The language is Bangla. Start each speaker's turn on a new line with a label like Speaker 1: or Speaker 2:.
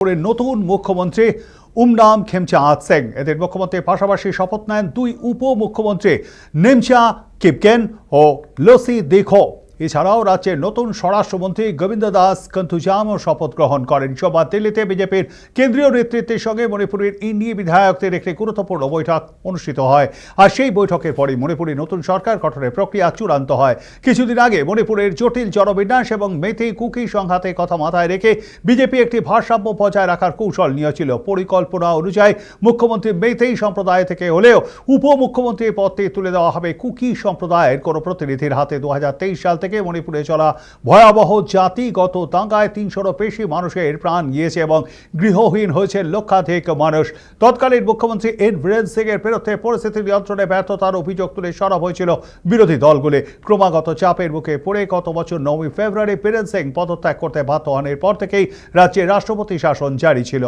Speaker 1: নতুন মুখ্যমন্ত্রী উমনাম খেমচাঁদ সিং এদের মুখ্যমন্ত্রীর পাশাপাশি শপথ নেন দুই উপমুখ্যমন্ত্রী নিমচা কিপকেন ও লসি দেখো। এছাড়াও রাজ্যের নতুন স্বরাষ্ট্রমন্ত্রী গোবিন্দ দাস কন্থুজামও শপথ গ্রহণ করেন। সোমবার দিল্লিতে বিজেপির কেন্দ্রীয় নেতৃত্বের সঙ্গে মণিপুরের ইন্ডি বিধায়কদের একটি গুরুত্বপূর্ণ বৈঠক অনুষ্ঠিত হয়। আর সেই বৈঠকের পরই মণিপুরে নতুন সরকার গঠনের প্রক্রিয়া চূড়ান্ত হয়। কিছুদিন আগে মণিপুরের জটিল জনবিন্যাস এবং মেতে কুকি সংঘাতের কথা মাথায় রেখে বিজেপি একটি ভারসাম্য বজায় রাখার কৌশল নিয়েছিল। পরিকল্পনা অনুযায়ী মুখ্যমন্ত্রী মেতেই সম্প্রদায় থেকে হলেও উপমুখ্যমন্ত্রীর পদটি তুলে দেওয়া হবে কুকি সম্প্রদায়ের কোনো প্রতিনিধির হাতে। 2023 সাল থেকে মণিপুরে চলা ভয়াবহ জাতিগত দাঙ্গায় 300-রও বেশি মানুষের প্রাণ গিয়েছে এবং গৃহহীন হয়েছে লক্ষাধিক মানুষ। তৎকালীন মুখ্যমন্ত্রী এন বীরেন সিং এর বিরুদ্ধে পরিস্থিতি নিয়ন্ত্রণে ব্যর্থতার অভিযোগ তুলে সরব হয়েছিল বিরোধী দলগুলি। ক্রমাগত চাপের মুখে পড়ে গত বছর 9 ফেব্রুয়ারি বীরেন সিং পদত্যাগ করতে বাধ্য হন। এরপর থেকেই রাজ্যে রাষ্ট্রপতি শাসন জারি ছিল।